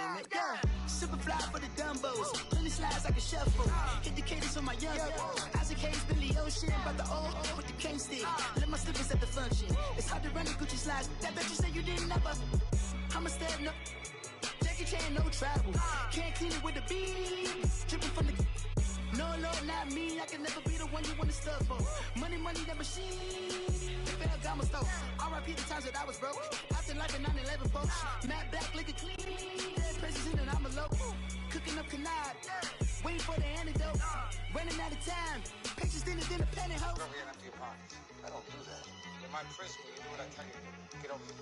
limit. Yeah, super fly for the dumbos. Plenty slides like a shuffle. Hit the cadence on my young. Isaac Hayes, Billy Ocean. But the old with the cane stick. Let my slippers at the function. It's hard to run the Gucci slides. That bet you say you didn't never. I'm a step no. Jackie Chan, no travel. Can't clean it with the beat. Dripping from the. No, Lord, not me. I can never be the one you want to stuff for. Money, that machine. Fell down my stove. R.I.P. the times that I was broke. After life in 9/11, folks. Matt back, liquor clean. Dead presents in and I'm alone. Cooking up canard. Waiting for the antidote. Running out of time. Pictures thinner than a penny hoe. Don't get empty your pockets. I don't do that. In my prison, you do what I tell you. Get over it.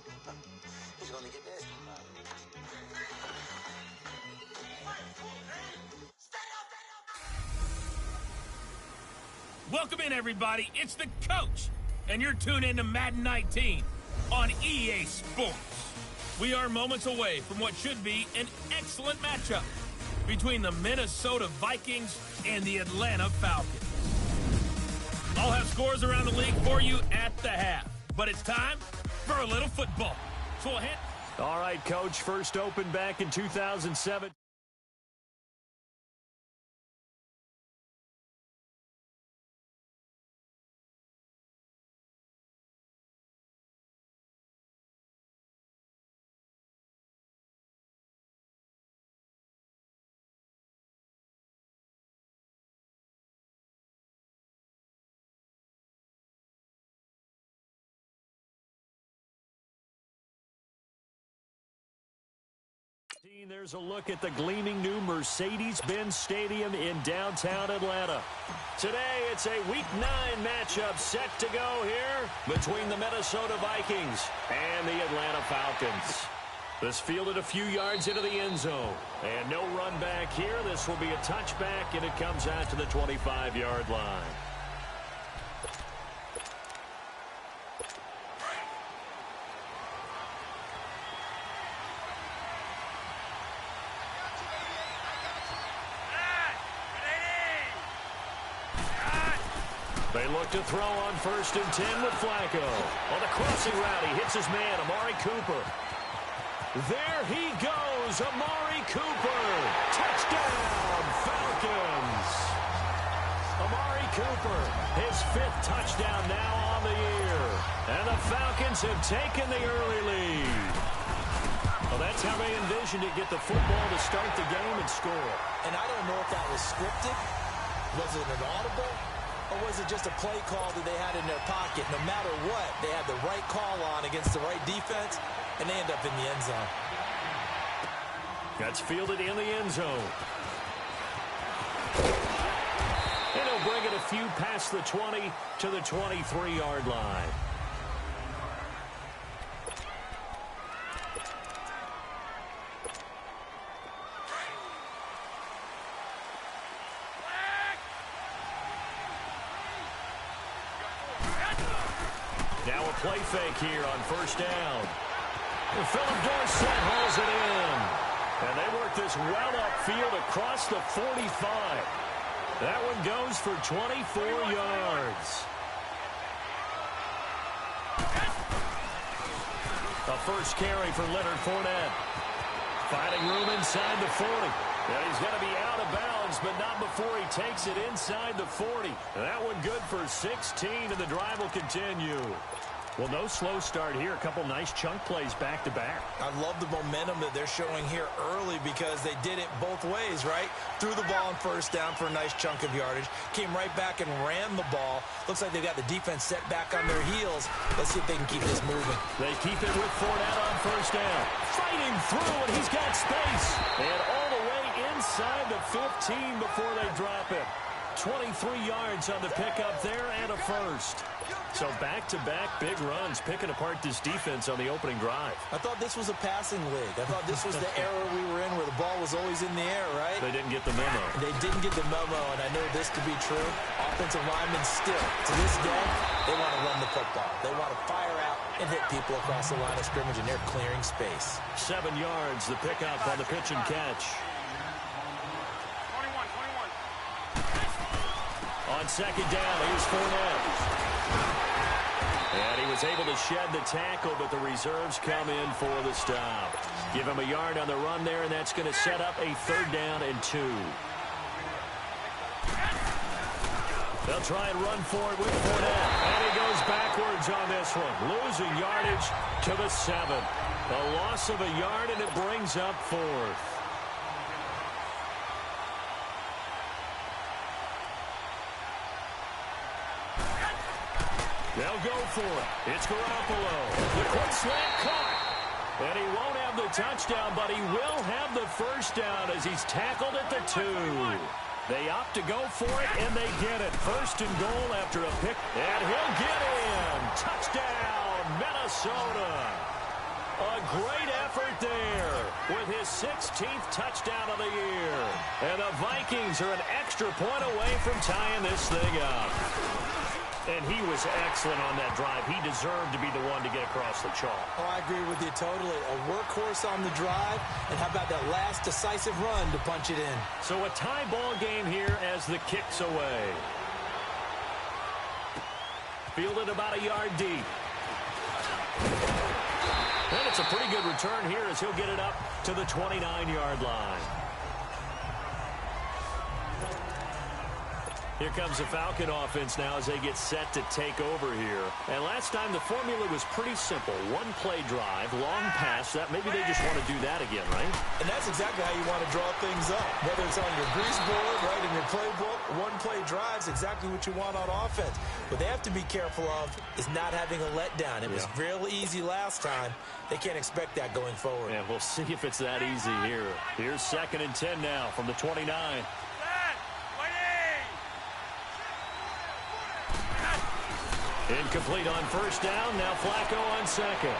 He's gonna get this. Welcome in, everybody. It's the coach, and you're tuned in to Madden 19 on EA Sports. We are moments away from what should be an excellent matchup between the Minnesota Vikings and the Atlanta Falcons. I'll have scores around the league for you at the half, but it's time for a little football. So ahead. All right, Coach, first opened back in 2007. There's a look at the gleaming new Mercedes-Benz Stadium in downtown Atlanta. Today, it's a Week 9 matchup set to go here between the Minnesota Vikings and the Atlanta Falcons. This fielded a few yards into the end zone. And no run back here. This will be a touchback, and it comes out to the 25-yard line. They look to throw on 1st and 10 with Flacco. On the crossing route, he hits his man, Amari Cooper. There he goes, Amari Cooper. Touchdown, Falcons. Amari Cooper, his 5th touchdown now on the year. And the Falcons have taken the early lead. Well, that's how they envisioned it, get the football to start the game and score. And I don't know if that was scripted. Was it an audible? Or was it just a play call that they had in their pocket? No matter what, they had the right call on against the right defense, and they end up in the end zone. That's fielded in the end zone. And he'll bring it a few past the 20 to the 23-yard line. Now a play fake here on 1st down. And Philip Dorsett hauls it in. And they work this well upfield across the 45. That one goes for 24 yards. A first carry for Leonard Fournette. Finding room inside the 40. And he's going to be out of bounds, but not before he takes it inside the 40. That one good for 16, and the drive will continue. Well, no slow start here. A couple nice chunk plays back-to-back. I love the momentum that they're showing here early because they did it both ways, right? Threw the ball on 1st down for a nice chunk of yardage. Came right back and ran the ball. Looks like they've got the defense set back on their heels. Let's see if they can keep this moving. They keep it with Fournette on 1st down. Fighting through, and he's got space. And all the way inside the 15 before they drop it. 23 yards on the pickup there and a first. So back-to-back big runs, picking apart this defense on the opening drive. I thought this was a passing league. I thought this was the era we were in where the ball was always in the air, right? They didn't get the memo. They didn't get the memo, and I know this to be true. Offensive linemen still, to this day, they want to run the football. They want to fire out and hit people across the line of scrimmage, and they're clearing space. 7 yards, the pickup on the pitch and catch. 21. On 2nd down, here's Fournette. And he was able to shed the tackle, but the reserves come in for the stop. Give him a yard on the run there, and that's going to set up a 3rd down and 2. They'll try and run for it with Fournette. And he goes backwards on this one. Losing yardage to the 7. A loss of a yard, and it brings up 4th. They'll go for it. It's Garoppolo. The quick slant caught. And he won't have the touchdown, but he will have the 1st down as he's tackled at the 2. They opt to go for it, and they get it. 1st and goal after a pick. And he'll get in. Touchdown, Minnesota. A great effort there with his 16th touchdown of the year. And the Vikings are an extra point away from tying this thing up. And he was excellent on that drive. He deserved to be the one to get across the chalk. Oh, I agree with you totally. A workhorse on the drive, and how about that last decisive run to punch it in? So a tie ball game here as the kick's away. Fielded about a yard deep. And it's a pretty good return here as he'll get it up to the 29-yard line. Here comes the Falcon offense now as they get set to take over here. And last time the formula was pretty simple. One-play drive, long pass. That maybe they just want to do that again, right? And that's exactly how you want to draw things up. Whether it's on your grease board, right, in your playbook, one-play drive's exactly what you want on offense. What they have to be careful of is not having a letdown. It was real easy last time. They can't expect that going forward. Yeah, we'll see if it's that easy here. Here's 2nd and 10 now from the 29. Incomplete on 1st down. Now Flacco on 2nd.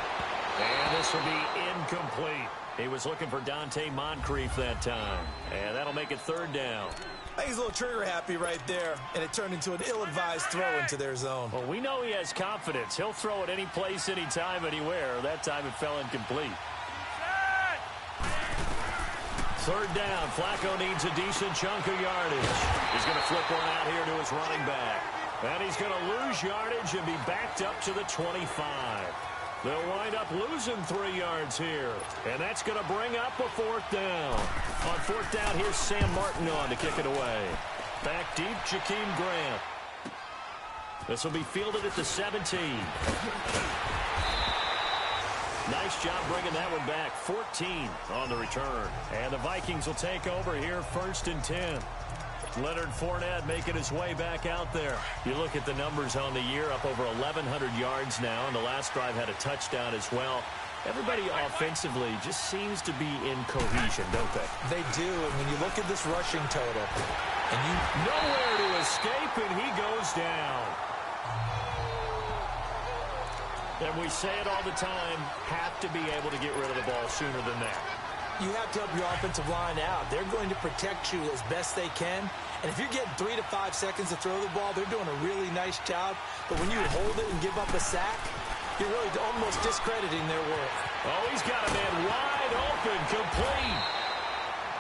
And this will be incomplete. He was looking for Dante Moncrief that time. And that'll make it 3rd down. I think he's a little trigger happy right there. And it turned into an ill-advised throw into their zone. Well, we know he has confidence. He'll throw it any place, anytime, anywhere. That time it fell incomplete. 3rd down. Flacco needs a decent chunk of yardage. He's going to flip one out here to his running back. And he's going to lose yardage and be backed up to the 25. They'll wind up losing 3 yards here. And that's going to bring up a 4th down. On 4th down, here's Sam Martin on to kick it away. Back deep, Jakeem Grant. This will be fielded at the 17. Nice job bringing that one back. 14 on the return. And the Vikings will take over here 1st and 10. Leonard Fournette making his way back out there. You look at the numbers on the year, up over 1,100 yards now, and the last drive had a touchdown as well. Everybody offensively just seems to be in cohesion, don't they? They do, and when you look at this rushing total, and you nowhere to escape, and he goes down. And we say it all the time, have to be able to get rid of the ball sooner than that. You have to help your offensive line out. They're going to protect you as best they can. And if you're getting 3 to 5 seconds to throw the ball, they're doing a really nice job. But when you hold it and give up a sack, you're really almost discrediting their work. Oh, he's got a man wide open, complete.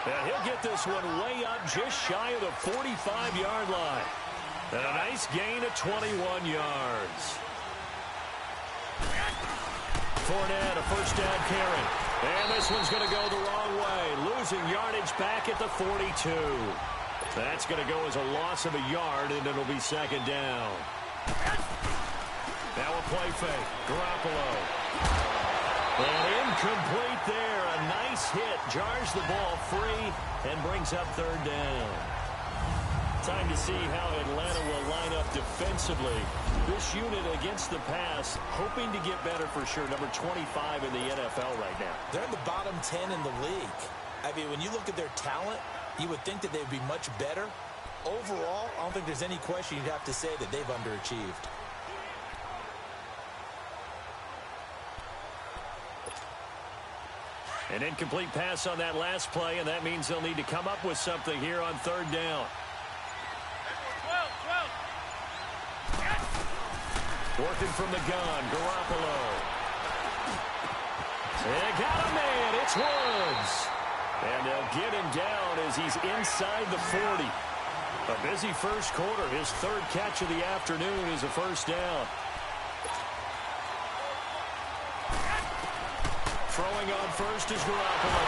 And he'll get this one way up just shy of the 45-yard line. And a nice gain of 21 yards. Fournette, a 1st down carry. And this one's going to go the wrong way. Losing yardage back at the 42. That's going to go as a loss of a yard, and it'll be 2nd down. Now a play fake. Garoppolo. And incomplete there. A nice hit. Jars the ball free and brings up 3rd down. Time to see how Atlanta will line up defensively. This unit against the pass, hoping to get better for sure. Number 25 in the NFL right now. They're in the bottom 10 in the league. I mean, when you look at their talent, you would think that they'd be much better. Overall, I don't think there's any question you'd have to say that they've underachieved. An incomplete pass on that last play, and that means they'll need to come up with something here on 3rd down. Working from the gun, Garoppolo. They got a man, it's Woods. And they'll get him down as he's inside the 40. A busy first quarter. His 3rd catch of the afternoon is a 1st down. Throwing on first is Garoppolo.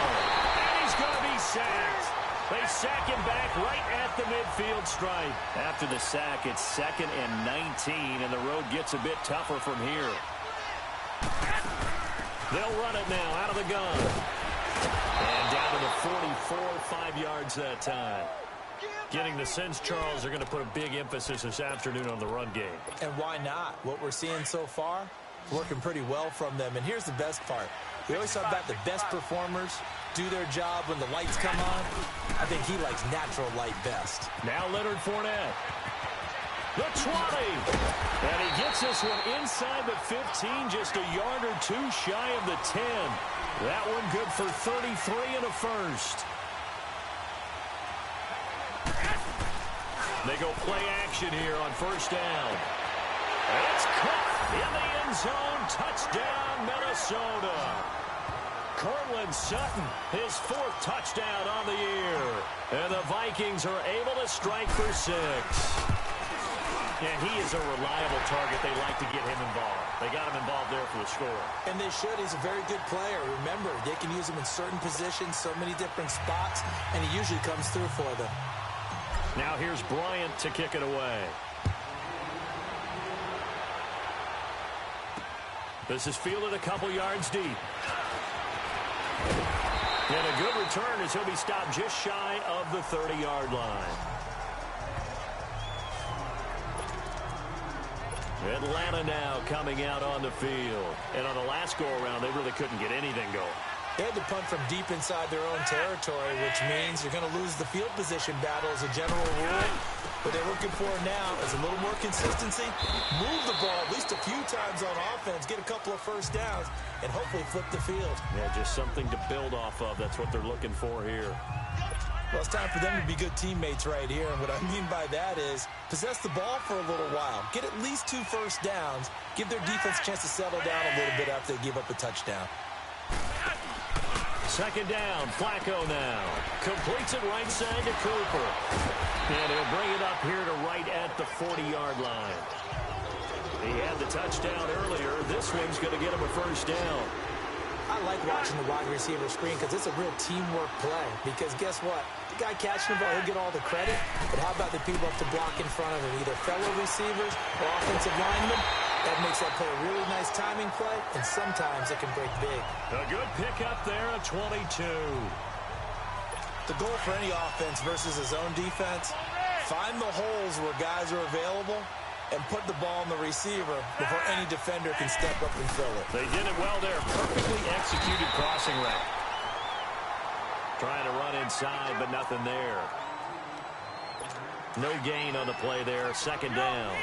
And he's going to be sacked. They sack him back right at the midfield stripe. After the sack, it's 2nd and 19, and the road gets a bit tougher from here. They'll run it now out of the gun. And down to the 44, 5 yards that time. Getting the sense, Charles, they're going to put a big emphasis this afternoon on the run game. And why not? What we're seeing so far, working pretty well from them. And here's the best part. We always talk about the best performers do their job when the lights come on. I think he likes natural light best. Now Leonard Fournette. The 20. And he gets this one inside the 15, just a yard or two shy of the 10. That one good for 33 and a first. They go play action here on first down. And it's caught in the end zone. Touchdown, Minnesota. Cortland Sutton, his 4th touchdown on the year. And the Vikings are able to strike for 6. And he is a reliable target. They like to get him involved. They got him involved there for the score. And they should. He's a very good player. Remember, they can use him in certain positions, so many different spots, and he usually comes through for them. Now here's Bryant to kick it away. This is fielded a couple yards deep. And a good return as he'll be stopped just shy of the 30-yard line. Atlanta now coming out on the field. And on the last go-around, they really couldn't get anything going. They had to punt from deep inside their own territory, which means you're going to lose the field position battle as a general rule. What they're looking for now is a little more consistency, move the ball at least a few times on offense, get a couple of first downs, and hopefully flip the field. Yeah, just something to build off of. That's what they're looking for here. Well, it's time for them to be good teammates right here, and what I mean by that is possess the ball for a little while, get at least 2 first downs, give their defense a chance to settle down a little bit after they give up a touchdown. 2nd down, Flacco now. Completes it right side to Cooper. And he'll bring it up here to right at the 40-yard line. He had the touchdown earlier. This one's going to get him a first down. I like watching the wide receiver screen because it's a real teamwork play. Because guess what? The guy catching the ball, he'll get all the credit. But how about the people up to block in front of him? Either fellow receivers or offensive linemen. That makes that play a really nice timing play, and sometimes it can break big. A good pick up there at 22. The goal for any offense versus his own defense, find the holes where guys are available and put the ball on the receiver before any defender can step up and fill it. They did it well there. Perfectly executed crossing route. Trying to run inside, but nothing there. No gain on the play there. 2nd down.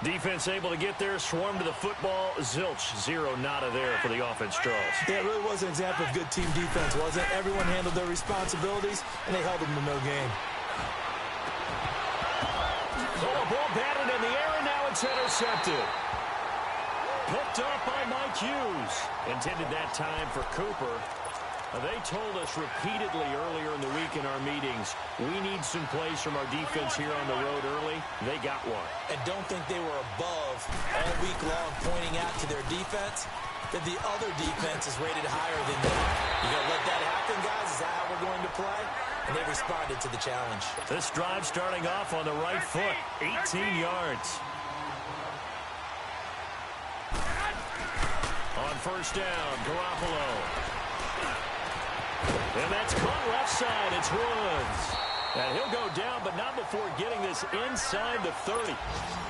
Defense able to get there, swarm to the football. Zilch, 0 nada there for the offense, Charles. Yeah, it really was an example of good team defense, wasn't it? Everyone handled their responsibilities, and they held them to no gain. Oh, a ball batted in the air, and now it's intercepted. Picked up by Mike Hughes. Intended that time for Cooper. They told us repeatedly earlier in the week in our meetings, we need some plays from our defense here on the road early. They got one. And don't think they were above all week long pointing out to their defense that the other defense is rated higher than them. You going to let that happen, guys? Is that how we're going to play? And they responded to the challenge. This drive starting off on the right foot, 18 yards. On first down, Garoppolo. And that's caught left side. It's Woods. And he'll go down, but not before getting this inside the 30.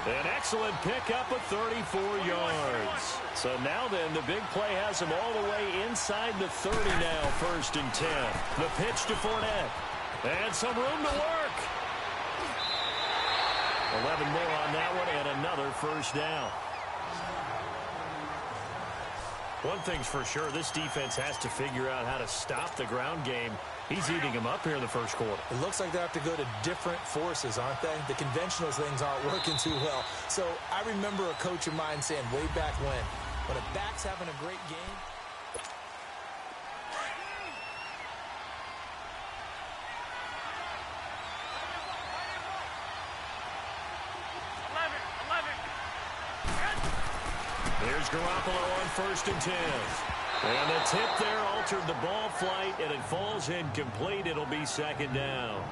An excellent pickup of 34 yards. So now then, the big play has him all the way inside the 30 now, 1st and 10. The pitch to Fournette. And some room to work. 11 more on that one, and another first down. One thing's for sure, this defense has to figure out how to stop the ground game. He's eating them up here in the first quarter. It looks like they have to go to different forces, aren't they? The conventional things aren't working too well. So I remember a coach of mine saying way back when a back's having a great game, Here's Garoppolo on 1st and 10. And the tip there altered the ball flight, and it falls incomplete. It'll be second down.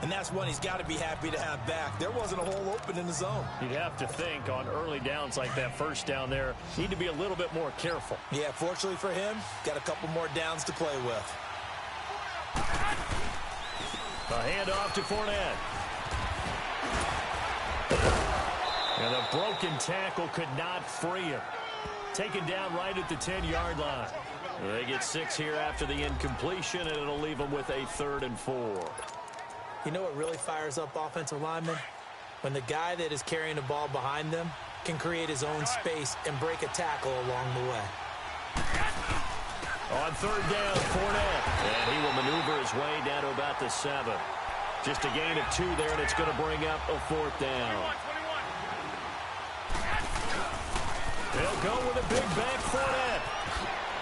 And that's one he's got to be happy to have back. There wasn't a hole open in the zone. You'd have to think on early downs like that first down there, need to be a little bit more careful. Yeah, fortunately for him, got a couple more downs to play with. A handoff to Fournette. And a broken tackle could not free him. Taken down right at the 10-yard line. They get 6 here after the incompletion, and it'll leave them with a 3rd and 4. You know what really fires up offensive linemen? When the guy that is carrying the ball behind them can create his own space and break a tackle along the way. On 3rd down, Fournette. And he will maneuver his way down to about the 7. Just a gain of 2 there, and it's going to bring up a 4th down. They'll go with a big back Fournette.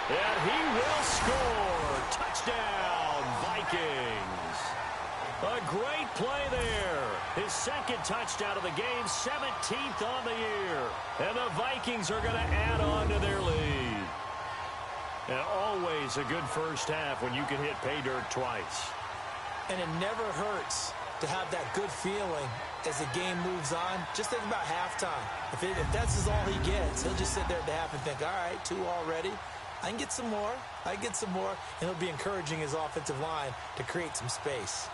And he will score. Touchdown, Vikings. A great play there. His 2nd touchdown of the game, 17th on the year. And the Vikings are going to add on to their lead. And always a good first half when you can hit pay dirt twice. And it never hurts to have that good feeling as the game moves on. Just think about halftime. If that's all he gets, he'll just sit there at the half and think, all right, 2 already. I can get some more. I can get some more. And he'll be encouraging his offensive line to create some space.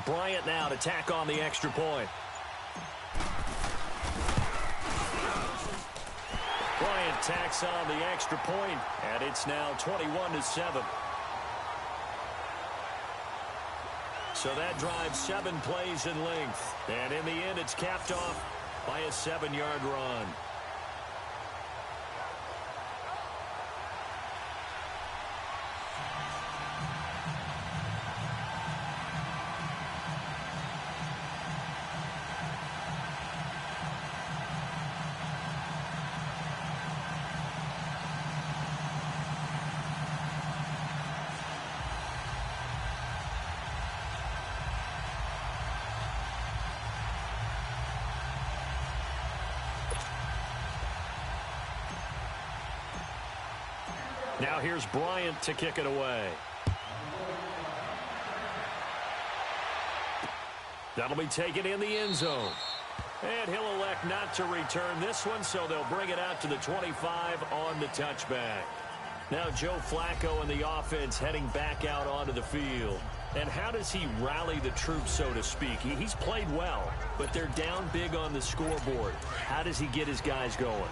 Bryant now to tack on the extra point. Bryant tacks on the extra point, and it's now 21-7. So that drives 7 plays in length, and in the end it's capped off by a 7-yard run. Now here's Bryant to kick it away. That'll be taken in the end zone. And he'll elect not to return this one, so they'll bring it out to the 25 on the touchback. Now Joe Flacco and the offense heading back out onto the field. And how does he rally the troops, so to speak? He's played well, but they're down big on the scoreboard. How does he get his guys going?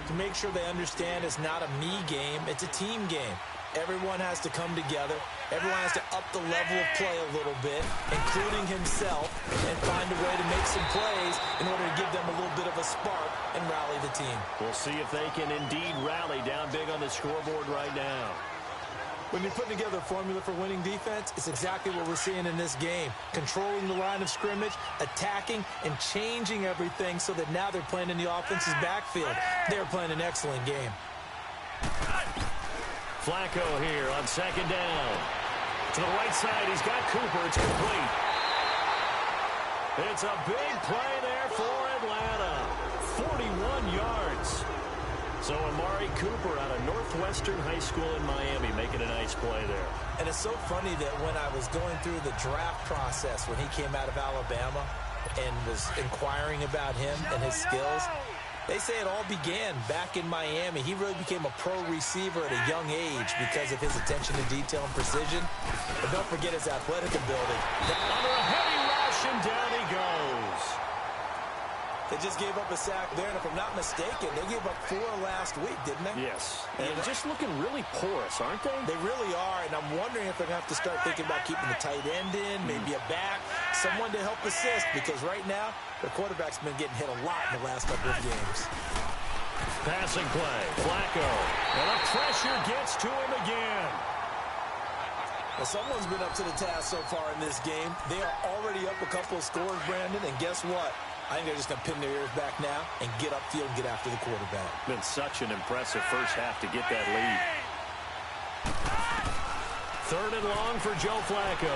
To make sure they understand it's not a me game, it's a team game. Everyone has to come together. Everyone has to up the level of play a little bit, including himself, and find a way to make some plays in order to give them a little bit of a spark and rally the team. We'll see if they can indeed rally down big on the scoreboard right now. When you're putting together a formula for winning defense, it's exactly what we're seeing in this game. Controlling the line of scrimmage, attacking, and changing everything so that now they're playing in the offense's backfield. They're playing an excellent game. Flacco here on 2nd down. To the right side, he's got Cooper. It's complete. It's a big play there for Atlanta. 41 yards. So Amari Cooper out of Northwestern High School in Miami making a nice play there. And it's so funny that when I was going through the draft process when he came out of Alabama and was inquiring about him and his skills, they say it all began back in Miami. He really became a pro receiver at a young age because of his attention to detail and precision. But don't forget his athletic ability. Under a heavy rush, and down he goes. They just gave up a sack there, and if I'm not mistaken, they gave up 4 last week, didn't they? Yes. And just looking really porous, aren't they? They really are, and I'm wondering if they're going to have to start thinking about keeping the tight end in, maybe a back, someone to help assist, because right now, the quarterback's been getting hit a lot in the last couple of games. Passing play, Flacco, and the pressure gets to him again. Well, someone's been up to the task so far in this game. They are already up a couple of scores, Brandon, and guess what? I think they're just going to pin their ears back now and get upfield and get after the quarterback. Been such an impressive first half to get that lead. 3rd and long for Joe Flacco.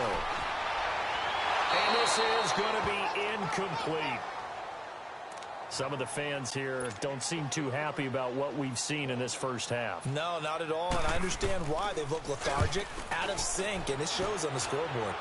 And this is going to be incomplete. Some of the fans here don't seem too happy about what we've seen in this first half. No, not at all, and I understand why. They've looked lethargic, out of sync, and it shows on the scoreboard.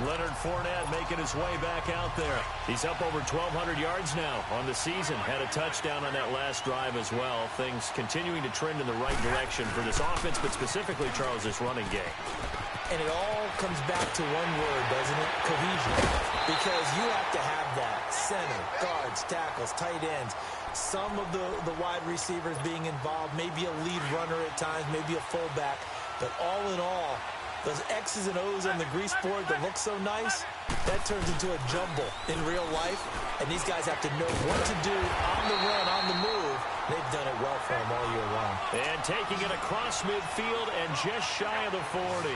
Leonard Fournette making his way back out there. He's up over 1,200 yards now on the season. Had a touchdown on that last drive as well. Things continuing to trend in the right direction for this offense, but specifically, Charles, this running game. And it all comes back to one word, doesn't it? Cohesion. Because you have to have that. Center, guards, tackles, tight ends. Some of the wide receivers being involved. Maybe a lead runner at times, maybe a fullback. But all in all, those X's and O's on the grease board that look so nice, that turns into a jumble in real life. And these guys have to know what to do on the run, on the move. They've done it well for them all year long. And taking it across midfield and just shy of the 40.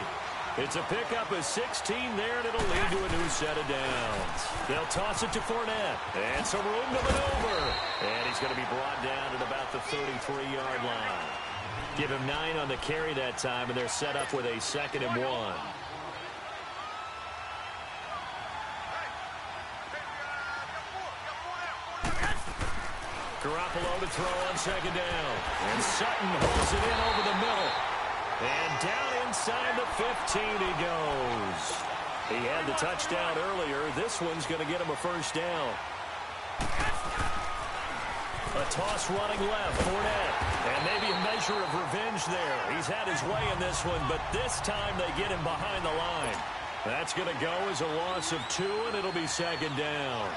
It's a pickup of 16 there, and it'll lead to a new set of downs. They'll toss it to Fournette. And some room to maneuver. And he's going to be brought down at about the 33-yard line. Give him 9 on the carry that time, and they're set up with a 2nd and 1. Garoppolo to throw on 2nd down. And Sutton holds it in over the middle. And down inside the 15 he goes. He had the touchdown earlier. This one's going to get him a 1st down. A toss running left, Fournette. And maybe a measure of revenge there. He's had his way in this one, but this time they get him behind the line. That's going to go as a loss of 2, and it'll be 2nd down.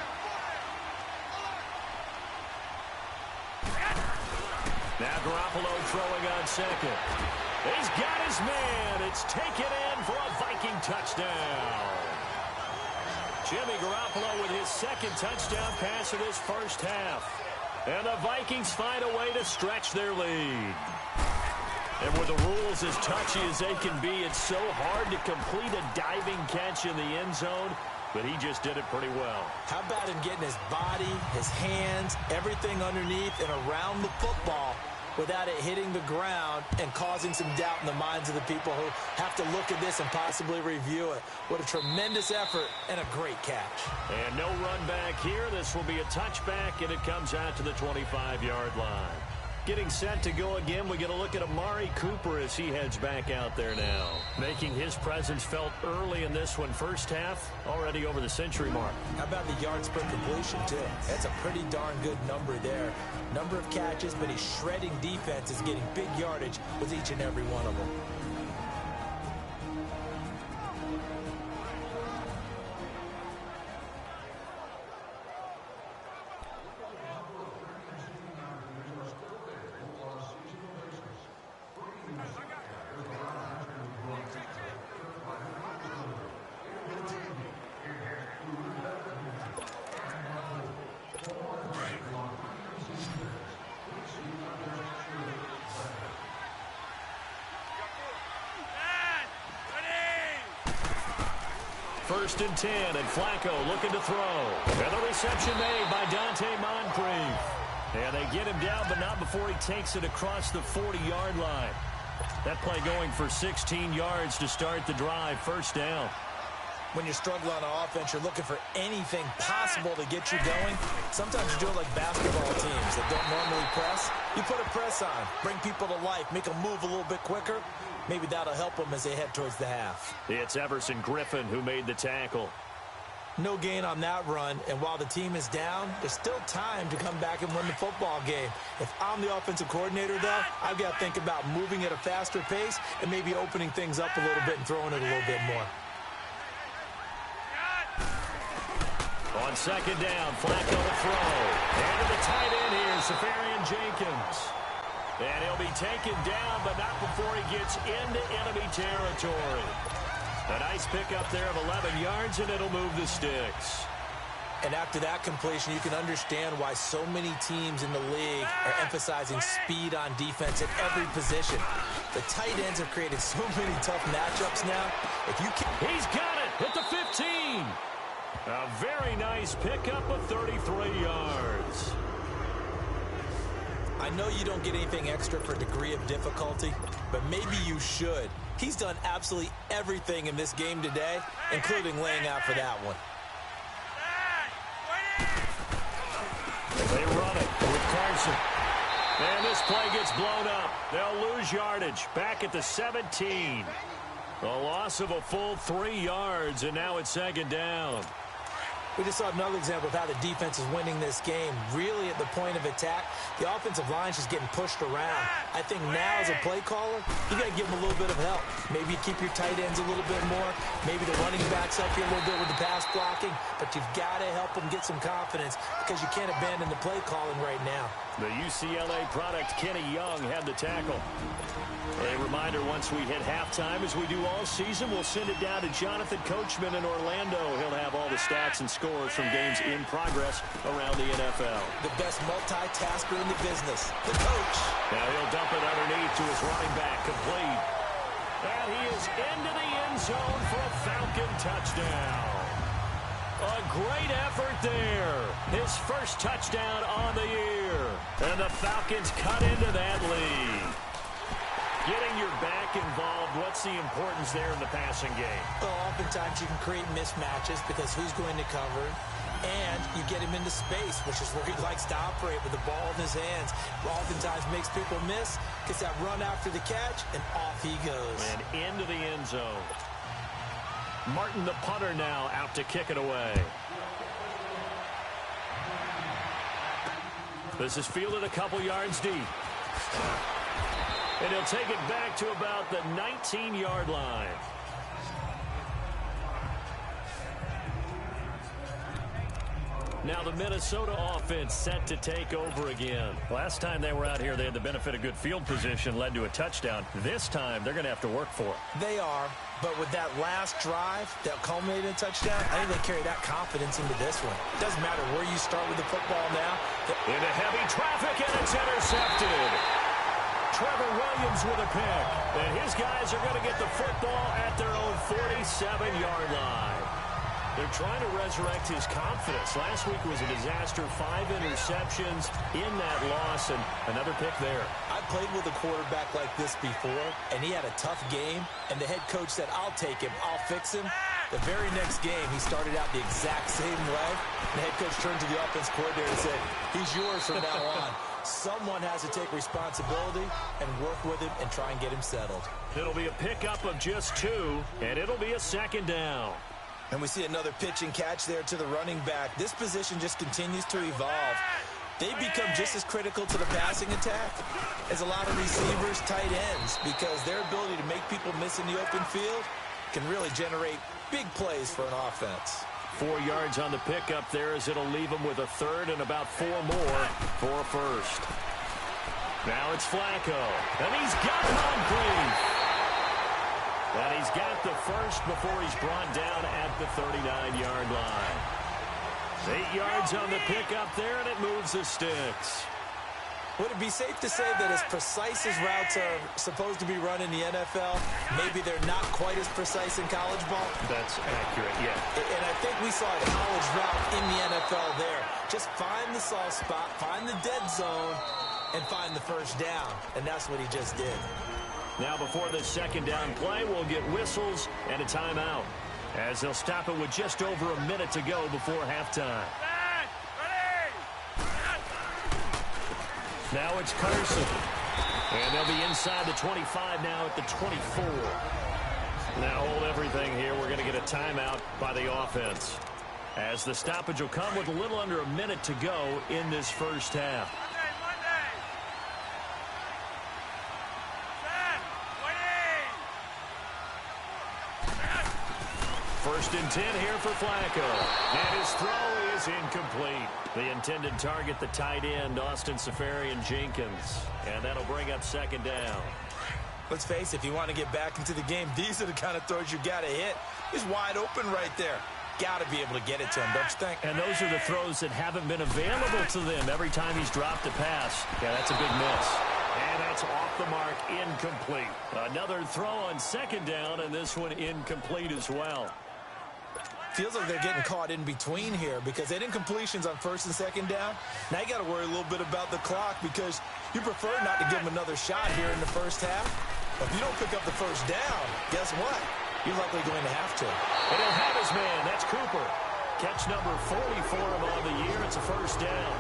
Now Garoppolo throwing on 2nd. He's got his man. It's taken in for a Viking touchdown. Jimmy Garoppolo with his 2nd touchdown pass of this first half. And the Vikings find a way to stretch their lead. And with the rules as touchy as they can be, it's so hard to complete a diving catch in the end zone, but he just did it pretty well. How about him getting his body, his hands, everything underneath and around the football without it hitting the ground and causing some doubt in the minds of the people who have to look at this and possibly review it. What a tremendous effort and a great catch. And no run back here. This will be a touchback, and it comes out to the 25-yard line. Getting set to go again, we get a look at Amari Cooper as he heads back out there now. Making his presence felt early in this one. First half, already over the century mark. How about the yards per completion, too? That's a pretty darn good number there. Number of catches, but he's shredding defenses, getting big yardage with each and every one of them. First and 10, and Flacco looking to throw. And the reception made by Dante Moncrief. And they get him down, but not before he takes it across the 40-yard line. That play going for 16 yards to start the drive. First down. When you're struggling on offense, you're looking for anything possible to get you going. Sometimes you do it like basketball teams that don't normally press. You put a press on, bring people to life, make them move a little bit quicker. Maybe that'll help them as they head towards the half. It's Everson Griffin who made the tackle. No gain on that run, and while the team is down, there's still time to come back and win the football game. If I'm the offensive coordinator, though, I've got to think about moving at a faster pace and maybe opening things up a little bit and throwing it a little bit more. On 2nd down, Flacco to throw. And to the tight end here, Safarian Jenkins. And he'll be taken down, but not before he gets into enemy territory. A nice pickup there of 11 yards, and it'll move the sticks. And after that completion, you can understand why so many teams in the league are emphasizing speed on defense at every position. The tight ends have created so many tough matchups now. If you can... He's got it at the 15. A very nice pickup of 33 yards. I know you don't get anything extra for degree of difficulty, but maybe you should. He's done absolutely everything in this game today, including laying out for that one. They run it with Carson. And this play gets blown up. They'll lose yardage. Back at the 17. A loss of a full 3 yards, and now it's second down. We just saw another example of how the defense is winning this game. Really at the point of attack, the offensive line's just getting pushed around. I think now as a play caller, you got to give them a little bit of help. Maybe keep your tight ends a little bit more. Maybe the running backs help you a little bit with the pass blocking. But you've got to help them get some confidence because you can't abandon the play calling right now. The UCLA product, Kenny Young, had the tackle. A reminder, once we hit halftime, as we do all season, we'll send it down to Jonathan Coachman in Orlando. He'll have all the stats and scores from games in progress around the NFL. The best multitasker in the business, the coach. Now he'll dump it underneath to his running back, complete. And he is into the end zone for a Falcon touchdown. A great effort there. His first touchdown on the year. And the Falcons cut into that lead. Getting your back involved, what's the importance there in the passing game? Well, oftentimes you can create mismatches because who's going to cover, and you get him into space, which is where he likes to operate with the ball in his hands. Oftentimes makes people miss, gets that run after the catch, and off he goes. And into the end zone. Martin, the punter, now out to kick it away. This is fielded a couple yards deep. And he'll take it back to about the 19-yard line. Now the Minnesota offense set to take over again. Last time they were out here, they had the benefit of good field position, led to a touchdown. This time, they're going to have to work for it. They are, but with that last drive that culminated in a touchdown, I think they carry that confidence into this one. It doesn't matter where you start with the football now. Into heavy traffic, and it's intercepted. Trevor Williams with a pick. And his guys are going to get the football at their own 47-yard line. They're trying to resurrect his confidence. Last week was a disaster. 5 interceptions in that loss, and another pick there. I played with a quarterback like this before, and he had a tough game, and the head coach said, I'll take him, I'll fix him. The very next game, he started out the exact same way. The head coach turned to the offense coordinator and said, he's yours from now on. Someone has to take responsibility and work with him and try and get him settled. It'll be a pickup of just 2, and it'll be a second down. And we see another pitch and catch there to the running back. This position just continues to evolve. They become just as critical to the passing attack as a lot of receivers, tight ends, because their ability to make people miss in the open field can really generate big plays for an offense. 4 yards on the pickup there as it'll leave him with a third and about 4 more for a first. Now it's Flacco, and he's got Moncrief. And he's got the first before he's brought down at the 39-yard line. 8 yards on the pickup there, and it moves the sticks. Would it be safe to say that as precise as routes are supposed to be run in the NFL, maybe they're not quite as precise in college ball? That's accurate, yeah. And I think we saw a college route in the NFL there. Just find the soft spot, find the dead zone, and find the first down. And that's what he just did. Now before the second down play, we'll get whistles and a timeout, as they'll stop it with just over a minute to go before halftime. Now it's Carson. And they'll be inside the 25 now at the 24. Now hold everything here. We're going to get a timeout by the offense, as the stoppage will come with a little under a minute to go in this first half. First and 10 here for Flacco. And his throw is incomplete. The intended target, the tight end, Austin Seferian-Jenkins. And that'll bring up second down. Let's face it, if you want to get back into the game, these are the kind of throws you got to hit. He's wide open right there. got to be able to get it to him, don't you think? And those are the throws that haven't been available to them every time he's dropped a pass. Yeah, that's a big miss. And that's off the mark, incomplete. Another throw on second down, and this one incomplete as well. Feels like they're getting caught in between here because they didn't completions on first and second down. Now you got to worry a little bit about the clock because you prefer not to give them another shot here in the first half. But if you don't pick up the first down, guess what? You're likely going to have to. And he'll have his man. That's Cooper. Catch number 40 for him on the year. It's a first down.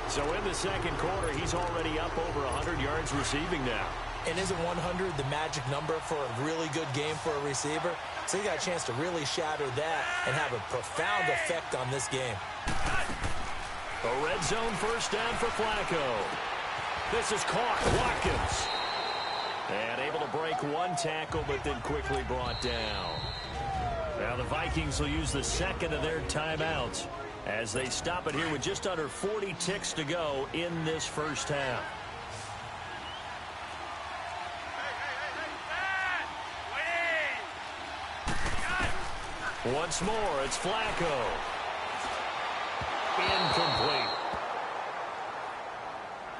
So in the second quarter, he's already up over 100 yards receiving now. And isn't 100 the magic number for a really good game for a receiver? So you got a chance to really shatter that and have a profound effect on this game. A red zone first down for Flacco. This is caught. Watkins. And able to break one tackle, but then quickly brought down. Now the Vikings will use the second of their timeouts as they stop it here with just under 40 ticks to go in this first half. Once more, it's Flacco. Incomplete.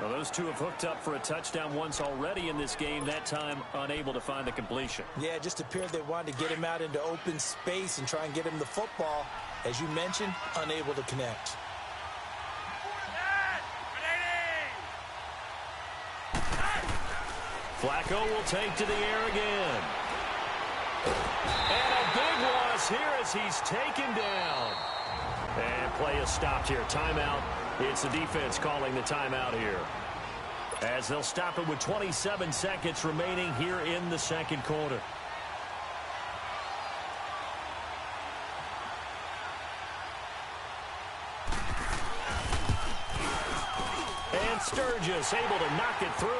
Well, those two have hooked up for a touchdown once already in this game, that time unable to find the completion. Yeah, it just appeared they wanted to get him out into open space and try and get him the football. As you mentioned, unable to connect. Flacco will take to the air again. And a big loss here as he's taken down. And play is stopped here. Timeout. It's the defense calling the timeout here. As they'll stop it with 27 seconds remaining here in the second quarter. And Sturgis able to knock it through.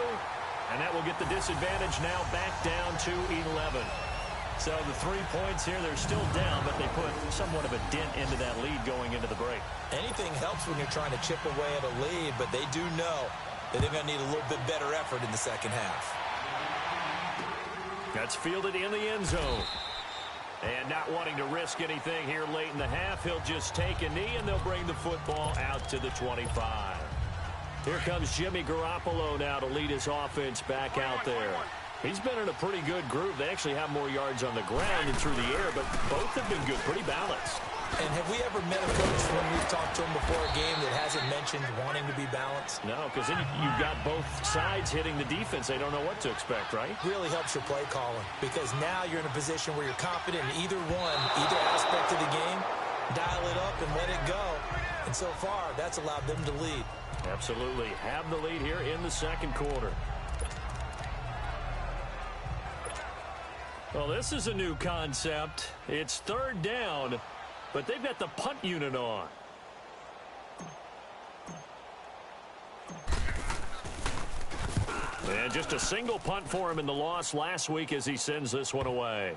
And that will get the disadvantage now back down to 11. So the 3 points here, they're still down, but they put somewhat of a dent into that lead going into the break. Anything helps when you're trying to chip away at a lead, but they do know that they're going to need a little bit better effort in the second half. That's fielded in the end zone. And not wanting to risk anything here late in the half, he'll just take a knee, and they'll bring the football out to the 25. Here comes Jimmy Garoppolo now to lead his offense back out there. He's been in a pretty good group. They actually have more yards on the ground than through the air, but both have been good, pretty balanced. And have we ever met a coach when we've talked to him before a game that hasn't mentioned wanting to be balanced? No, because then you've got both sides hitting the defense. They don't know what to expect, right? Really helps your play calling because now you're in a position where you're confident in either aspect of the game. Dial it up and let it go. And so far, that's allowed them to lead. Absolutely. Have the lead here in the second quarter. Well, this is a new concept. It's third down, but they've got the punt unit on. And just a single punt for him in the loss last week as he sends this one away.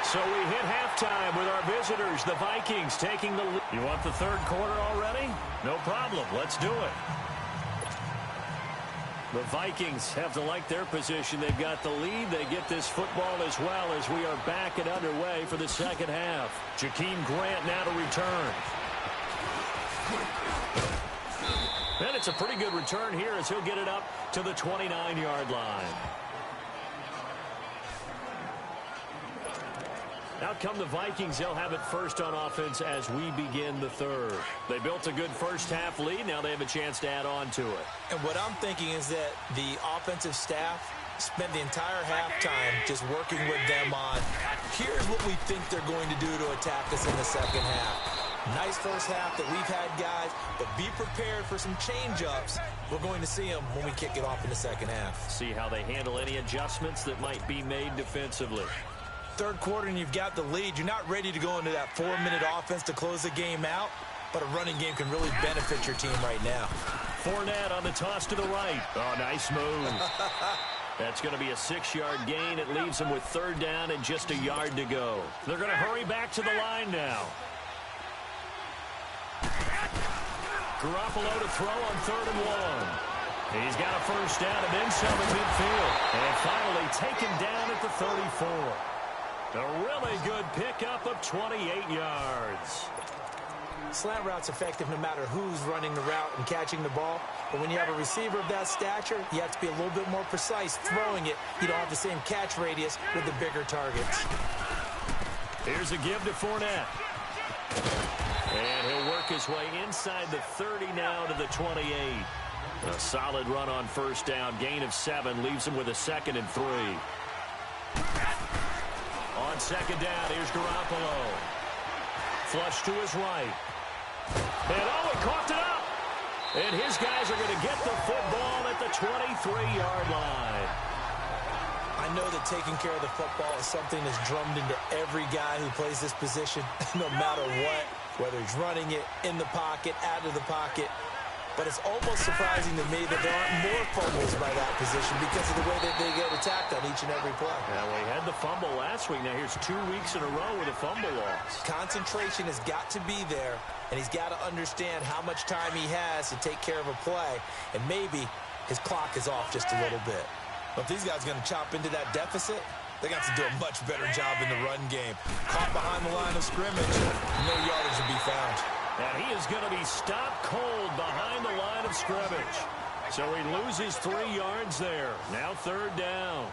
So we hit halftime with our visitors, the Vikings, taking the lead. You want the third quarter already? No problem. Let's do it. The Vikings have to like their position. They've got the lead. They get this football as well as we are back and underway for the second half. Jakeem Grant now to return. And it's a pretty good return here as he'll get it up to the 29-yard line. Out come the Vikings. They'll have it first on offense as we begin the third. They built a good first-half lead. Now they have a chance to add on to it. And what I'm thinking is that the offensive staff spent the entire halftime just working with them on, here's what we think they're going to do to attack us in the second half. Nice first half that we've had, guys, but be prepared for some change-ups. We're going to see them when we kick it off in the second half. See how they handle any adjustments that might be made defensively. Third quarter and you've got the lead. You're not ready to go into that 4-minute offense to close the game out, but a running game can really benefit your team right now. Fournette on the toss to the right. Oh, nice move. That's going to be a 6-yard gain. It leaves them with third down and just a yard to go. They're going to hurry back to the line now. Garoppolo to throw on 3rd and 1. He's got a first down and then some at midfield. And finally taken down at the 34. A really good pickup of 28 yards. Slant route's effective no matter who's running the route and catching the ball. But when you have a receiver of that stature, you have to be a little bit more precise throwing it. You don't have the same catch radius with the bigger targets. Here's a give to Fournette. And he'll work his way inside the 30 now to the 28. A solid run on first down. Gain of 7 leaves him with a 2nd and 3. On second down, here's Garoppolo. Flush to his right. And he coughed it up. And his guys are going to get the football at the 23-yard line. I know that taking care of the football is something that's drummed into every guy who plays this position, no matter what, whether he's running it, in the pocket, out of the pocket. But it's almost surprising to me that there aren't more fumbles by that position because of the way that they get attacked on each and every play. Yeah, well, he had the fumble last week. Now here's 2 weeks in a row with a fumble loss. Concentration has got to be there, and he's got to understand how much time he has to take care of a play, and maybe his clock is off just a little bit. But if these guys are going to chop into that deficit, they got to do a much better job in the run game. Caught behind the line of scrimmage, no yardage to be found. And he is going to be stopped cold behind the line of scrimmage. So he loses 3 yards there. Now 3rd down.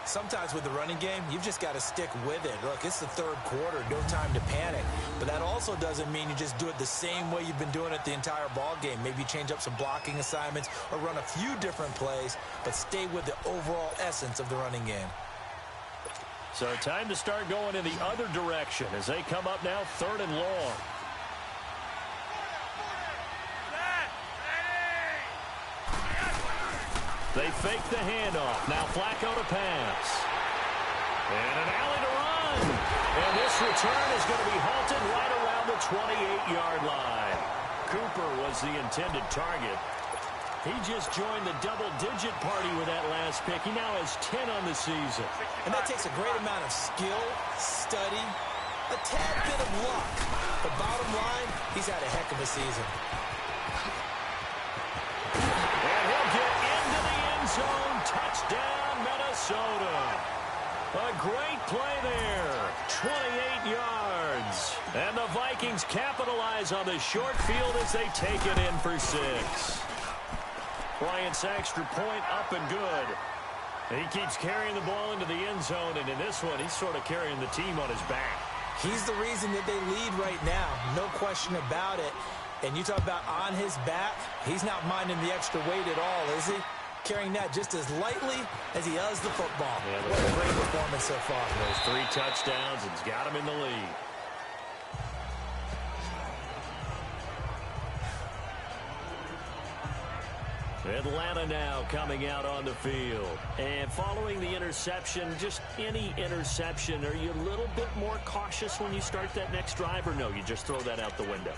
Sometimes with the running game, you've just got to stick with it. Look, it's the 3rd quarter, no time to panic. But that also doesn't mean you just do it the same way you've been doing it the entire ball game. Maybe change up some blocking assignments or run a few different plays, but stay with the overall essence of the running game. So time to start going in the other direction as they come up now 3rd and long. They fake the handoff. Now Flacco to pass. And an alley to run. And this return is going to be halted right around the 28-yard line. Cooper was the intended target. He just joined the double-digit party with that last pick. He now has 10 on the season. And that takes a great amount of skill, study, a tad bit of luck. But bottom line, he's had a heck of a season. And he'll get into the end zone. Touchdown, Minnesota. A great play there. 28 yards. And the Vikings capitalize on the short field as they take it in for 6. Bryant's extra point up and good. He keeps carrying the ball into the end zone, and in this one, he's sort of carrying the team on his back. He's the reason that they lead right now. No question about it. And you talk about on his back, he's not minding the extra weight at all, is he? Carrying that just as lightly as he does the football. Yeah, what a great performance so far. Those 3 touchdowns, and he's got him in the lead. Atlanta now coming out on the field. And following the interception, just any interception, are you a little bit more cautious when you start that next drive, or no, you just throw that out the window?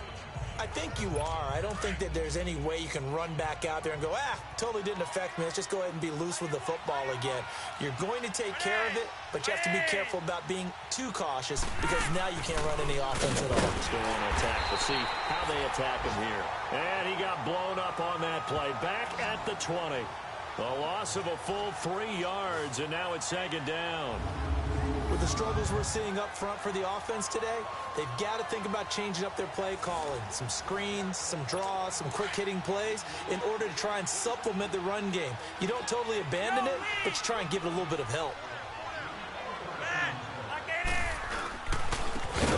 I think you are. I don't think that there's any way you can run back out there and go, totally didn't affect me. Let's just go ahead and be loose with the football again. You're going to take care of it, but you have to be careful about being too cautious because now you can't run any offense at all. Still want to attack. We'll see how they attack him here. And he got blown up on that play. Back at the 20. A loss of a full 3 yards, and now it's 2nd down. With the struggles we're seeing up front for the offense today, they've got to think about changing up their play calling. Some screens, some draws, some quick-hitting plays in order to try and supplement the run game. You don't totally abandon it, but you try and give it a little bit of help.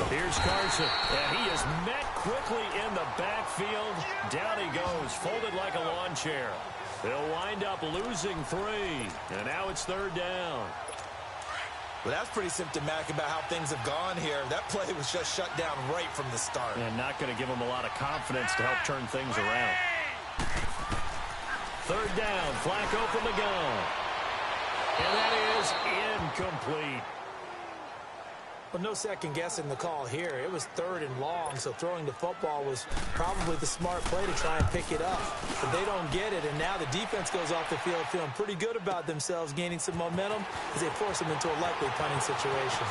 Here's Carson, and he is met quickly in the backfield. Down he goes, folded like a lawn chair. They'll wind up losing 3, and now it's 3rd down. Well, that's pretty symptomatic about how things have gone here. That play was just shut down right from the start. And not going to give them a lot of confidence to help turn things around. 3rd down, Flacco from the gun. And that is incomplete. Well, no second guessing the call here. It was 3rd and long, so throwing the football was probably the smart play to try and pick it up. But they don't get it, and now the defense goes off the field feeling pretty good about themselves, gaining some momentum as they force them into a likely punting situation.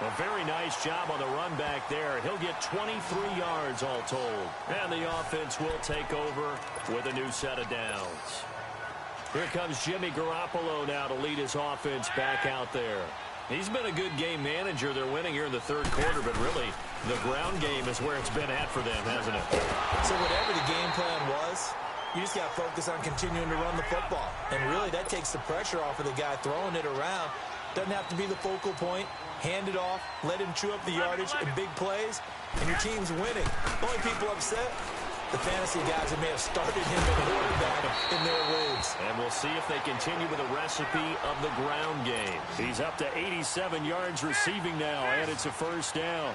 A very nice job on the run back there. He'll get 23 yards all told. And the offense will take over with a new set of downs. Here comes Jimmy Garoppolo now to lead his offense back out there. He's been a good game manager. They're winning here in the third quarter, but really the ground game is where it's been at for them, hasn't it? So whatever the game plan was, you just got to focus on continuing to run the football. And really that takes the pressure off of the guy throwing it around. Doesn't have to be the focal point. Hand it off, let him chew up the yardage in big plays, and your team's winning. The only people upset, the fantasy guys that may have started him at quarterback in their leagues. And we'll see if they continue with a recipe of the ground game. He's up to 87 yards receiving now, and it's a first down.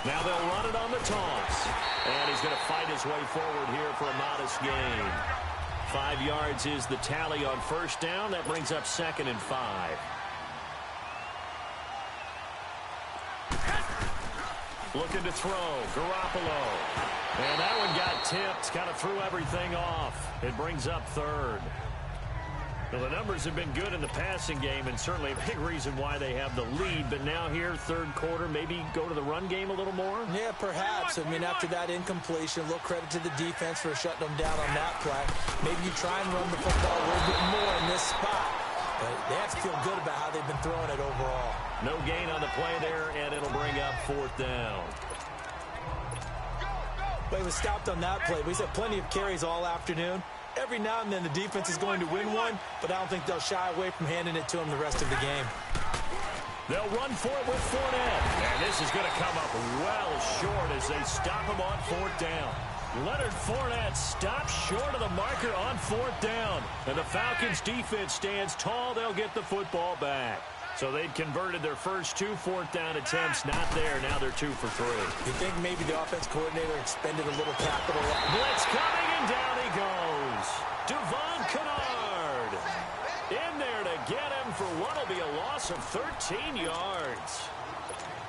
Now they'll run it on the toss. And he's going to fight his way forward here for a modest gain. 5 yards is the tally on first down. That brings up 2nd and 5. Looking to throw. Garoppolo. And that one got tipped. Kind of threw everything off. It brings up 3rd. Well, the numbers have been good in the passing game, and certainly a big reason why they have the lead. But now here, third quarter, maybe go to the run game a little more? Yeah, perhaps. I mean, after that incompletion, a little credit to the defense for shutting them down on that play. Maybe you try and run the football a little bit more in this spot. But they have to feel good about how they've been throwing it overall. No gain on the play there, and it'll bring up 4th down. But he was stopped on that play. He's had plenty of carries all afternoon. Every now and then the defense is going to win one, but I don't think they'll shy away from handing it to him the rest of the game. They'll run for it with Fournette. And this is going to come up well short as they stop him on 4th down. Leonard Fournette stops short of the marker on 4th down. And the Falcons' defense stands tall. They'll get the football back. So they'd converted their first 2 4th down attempts. Not there. Now they're 2 for 3. You think maybe the offense coordinator expended a little capital? Blitz coming, and down he goes. Devon Kennard in there to get him for what will be a loss of 13 yards.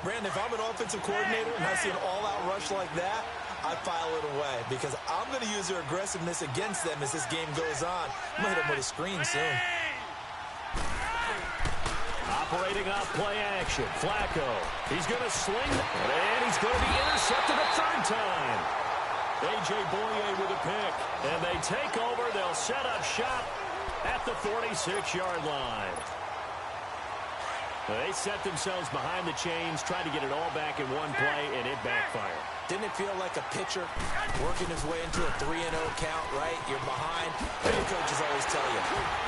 Brandon, if I'm an offensive coordinator and I see an all-out rush like that, I file it away because I'm going to use their aggressiveness against them as this game goes on. I'm going to hit them with a screen soon. Operating off play action. Flacco. He's going to sling, and he's going to be intercepted a 3rd time. A.J. Boye with a pick. And they take over. They'll set up shop at the 46-yard line. They set themselves behind the chains, tried to get it all back in one play, and it backfired. Didn't it feel like a pitcher working his way into a 3-0 count, right? You're behind. Your coaches always tell you,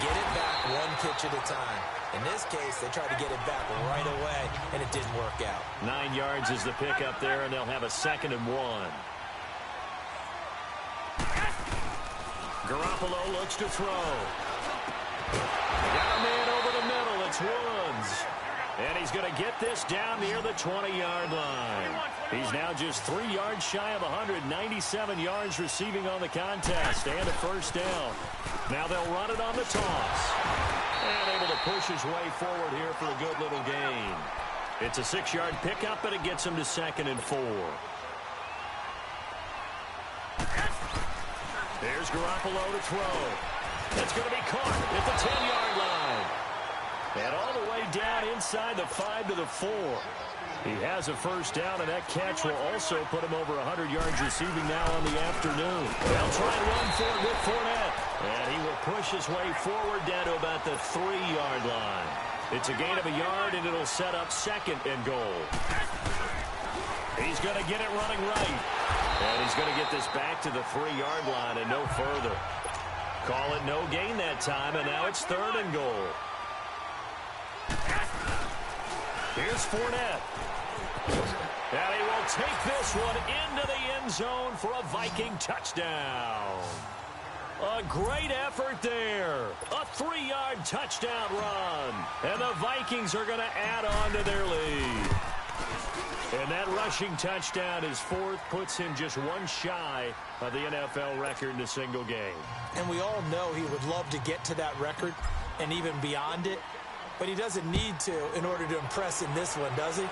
get it back one pitch at a time. In this case, they tried to get it back right away, and it didn't work out. 9 yards is the pickup there, and they'll have a 2nd and 1. Garoppolo looks to throw. Got a man over the middle. It's Woods. And he's going to get this down near the 20-yard line. He's now just 3 yards shy of 197 yards receiving on the contest and a first down. Now they'll run it on the toss. And able to push his way forward here for a good little gain. It's a 6-yard pickup, and it gets him to 2nd and 4. There's Garoppolo to throw. That's going to be caught at the 10-yard line. And all the way down inside the 5 to the 4. He has a first down, and that catch will also put him over 100 yards receiving now on the afternoon. They'll try and run for it with Fournette. And he will push his way forward down to about the 3-yard line. It's a gain of a yard, and it'll set up 2nd and goal. He's going to get it running right. And he's going to get this back to the 3-yard line and no further. Call it no gain that time, and now it's 3rd and goal. Here's Fournette. And he will take this one into the end zone for a Viking touchdown. A great effort there. A 3-yard touchdown run. And the Vikings are going to add on to their lead. And that rushing touchdown, his 4th, puts him just one shy of the NFL record in a single game. And we all know he would love to get to that record and even beyond it. But he doesn't need to in order to impress in this one, does he?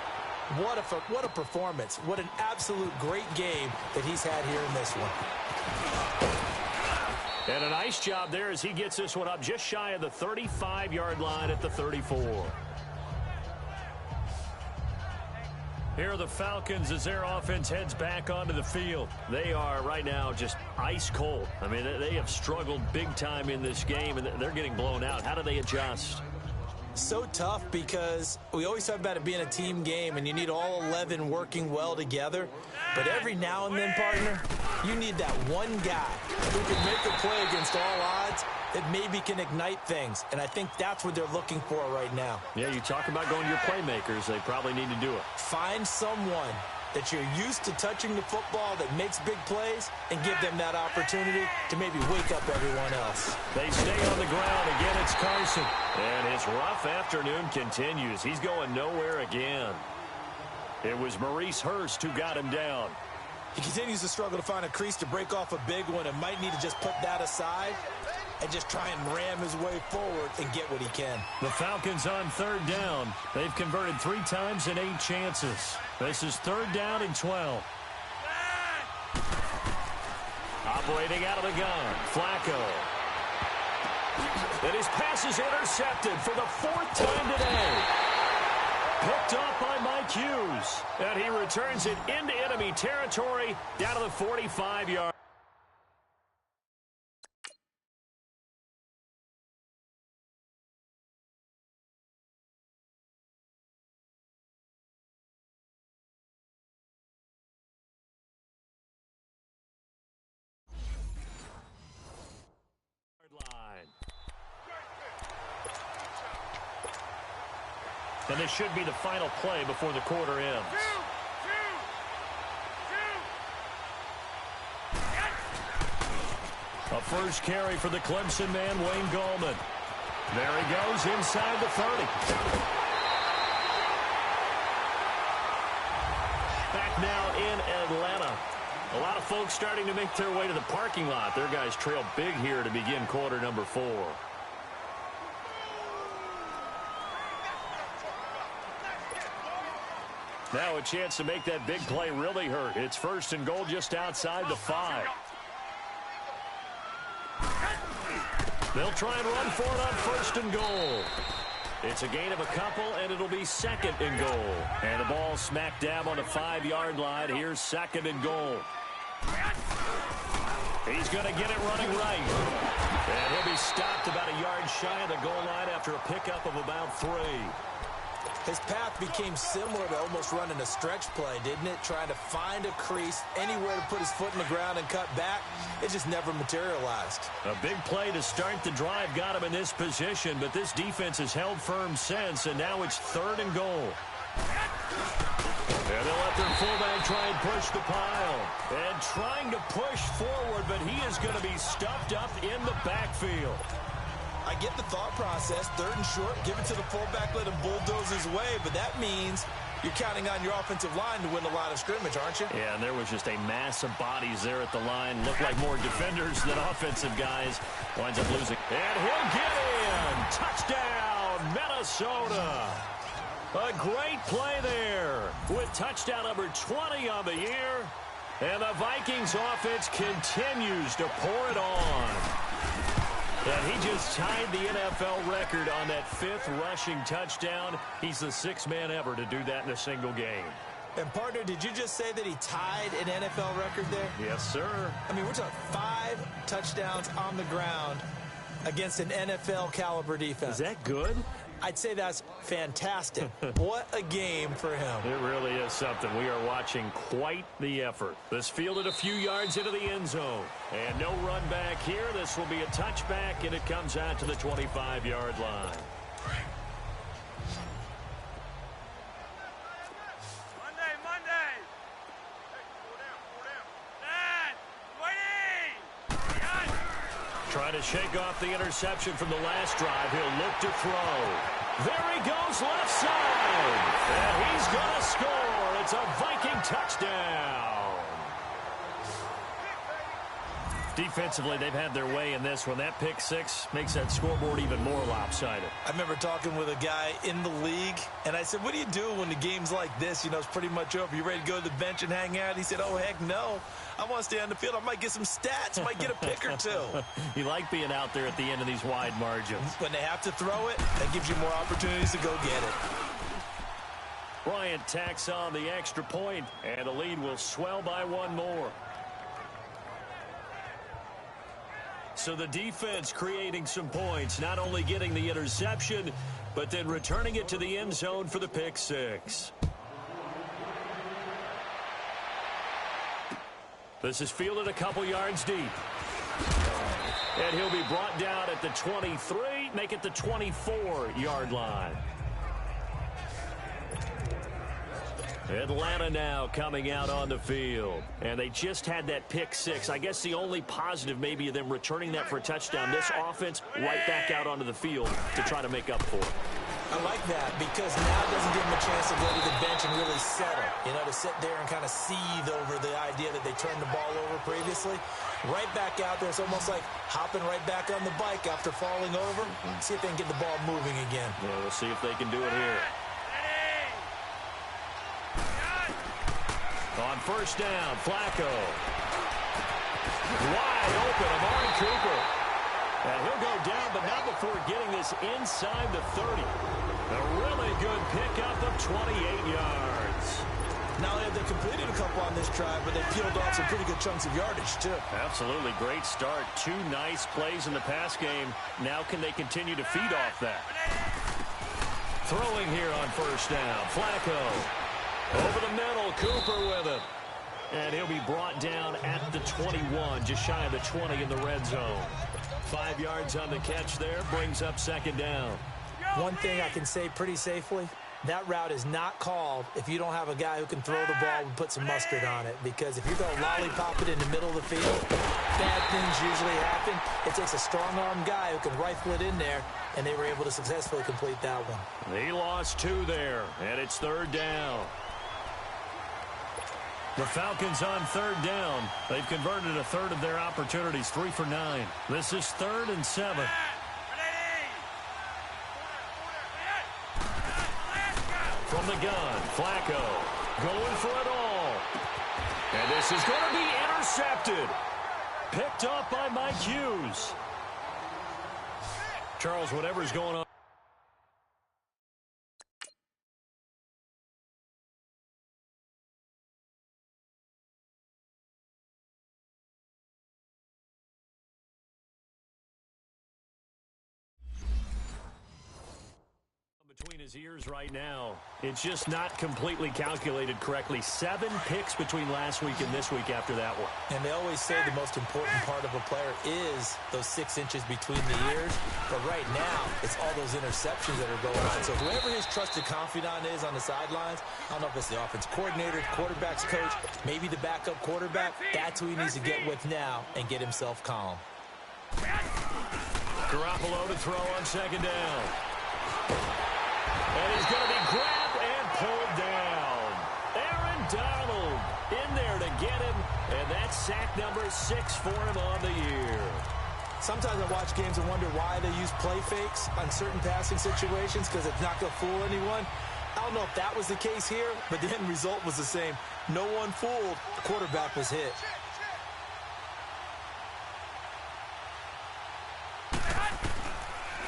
What a performance. What an absolute great game that he's had here in this one. And a nice job there as he gets this one up just shy of the 35-yard line at the 34. Here are the Falcons as their offense heads back onto the field. They are right now just ice cold. I mean, they have struggled big time in this game, and they're getting blown out. How do they adjust? So tough because we always talk about it being a team game, and you need all 11 working well together. But every now and then, partner, you need that one guy who can make a play against all odds that maybe can ignite things. And I think that's what they're looking for right now. Yeah, you talk about going to your playmakers. They probably need to do it. Find someone that you're used to touching the football that makes big plays and give them that opportunity to maybe wake up everyone else. They stay on the ground. Again, it's Carson. And his rough afternoon continues. He's going nowhere again. It was Maurice Hurst who got him down. He continues to struggle to find a crease to break off a big one and might need to just put that aside and just try and ram his way forward and get what he can. The Falcons on third down. They've converted 3 times in 8 chances. This is third down and 12. Operating out of the gun, Flacco. And his pass is intercepted for the 4th time today. Picked off by Mike Hughes. And he returns it into enemy territory down to the 45-yard. And this should be the final play before the quarter ends. A first carry for the Clemson man, Wayne Gallman. There he goes inside the 30. Back now in Atlanta. A lot of folks starting to make their way to the parking lot. Their guys trail big here to begin quarter number 4. Now a chance to make that big play really hurt. It's first and goal just outside the 5. They'll try and run for it on first and goal. It's a gain of a couple, and it'll be second and goal. And the ball smack dab on the 5-yard line. Here's second and goal. He's going to get it running right. And he'll be stopped about a yard shy of the goal line after a pickup of about 3. His path became similar to almost running a stretch play, didn't it? Trying to find a crease, anywhere to put his foot in the ground and cut back. It just never materialized. A big play to start the drive got him in this position, but this defense has held firm since, and now it's third and goal. And they'll let their fullback try and push the pile. And trying to push forward, but he is going to be stuffed up in the backfield. I get the thought process, third and short, give it to the fullback, let him bulldoze his way, but that means you're counting on your offensive line to win the line of scrimmage, aren't you? Yeah, and there was just a mass of bodies there at the line. Looked like more defenders than offensive guys. Winds up losing. And he'll get in. Touchdown, Minnesota. A great play there with touchdown number 20 on the year. And the Vikings offense continues to pour it on. And he just tied the NFL record on that 5th rushing touchdown. He's the 6th man ever to do that in a single game. And, partner, did you just say that he tied an NFL record there? Yes, sir. I mean, we're talking 5 touchdowns on the ground against an NFL-caliber defense. Is that good? I'd say that's fantastic. What a game for him. It really is something. We are watching quite the effort. This fielded a few yards into the end zone. And no run back here. This will be a touchback, and it comes out to the 25-yard line. Monday. Dad, waiting. Trying to shake off the interception from the last drive. He'll look to throw. There he goes left side. And he's going to score. It's a Viking touchdown. Defensively, they've had their way in this one. That pick 6 makes that scoreboard even more lopsided. I remember talking with a guy in the league, and I said, what do you do when the game's like this? You know, it's pretty much over. You ready to go to the bench and hang out? He said, oh, heck no. I want to stay on the field. I might get some stats. Might get a pick or two. You like being out there at the end of these wide margins. When they have to throw it, that gives you more opportunities to go get it. Bryant tacks on the extra point, and the lead will swell by one more. So the defense creating some points, not only getting the interception, but then returning it to the end zone for the pick six. This is fielded a couple yards deep. And he'll be brought down at the 23, make it the 24-yard line. Atlanta now coming out on the field. And they just had that pick six. I guess the only positive maybe of them returning that for a touchdown. This offense right back out onto the field to try to make up for it. I like that because now it doesn't give them a chance to go to the bench and really settle. You know, to sit there and kind of seethe over the idea that they turned the ball over previously. Right back out there. It's almost like hopping right back on the bike after falling over. See if they can get the ball moving again. Yeah, we'll see if they can do it here. On first down, Flacco. Wide open, Amari Cooper. And he'll go down, but not before getting this inside the 30. A really good pickup of 28 yards. Now they've completed a couple on this drive, but they peeled off some pretty good chunks of yardage, too. Absolutely. Great start. Two nice plays in the pass game. Now can they continue to feed off that? Throwing here on first down, Flacco. Over the middle, Cooper with it. And he'll be brought down at the 21, just shy of the 20 in the red zone. 5 yards on the catch there, brings up second down. One thing I can say pretty safely, that route is not called if you don't have a guy who can throw the ball and put some mustard on it. Because if you're going to lollipop it in the middle of the field, bad things usually happen. It takes a strong-arm guy who can rifle it in there, and they were able to successfully complete that one. He lost two there, and it's third down. The Falcons on third down. They've converted a third of their opportunities, 3 for 9. This is 3rd and 7. From the gun, Flacco going for it all. And this is going to be intercepted. Picked up by Mike Hughes. Charles, whatever's going on. Between his ears right now, it's just not completely calculated correctly. 7 picks between last week and this week after that one. And they always say the most important part of a player is those 6 inches between the ears. But right now, it's all those interceptions that are going on. So whoever his trusted confidant is on the sidelines, I don't know if it's the offense coordinator, the quarterback's coach, maybe the backup quarterback, that's who he needs to get with now and get himself calm. Garoppolo to throw on second down. And he's going to be grabbed and pulled down. Aaron Donald in there to get him, and that's sack number 6 for him on the year. Sometimes I watch games and wonder why they use play fakes on certain passing situations because it's not going to fool anyone. I don't know if that was the case here, but the end result was the same. No one fooled. The quarterback was hit.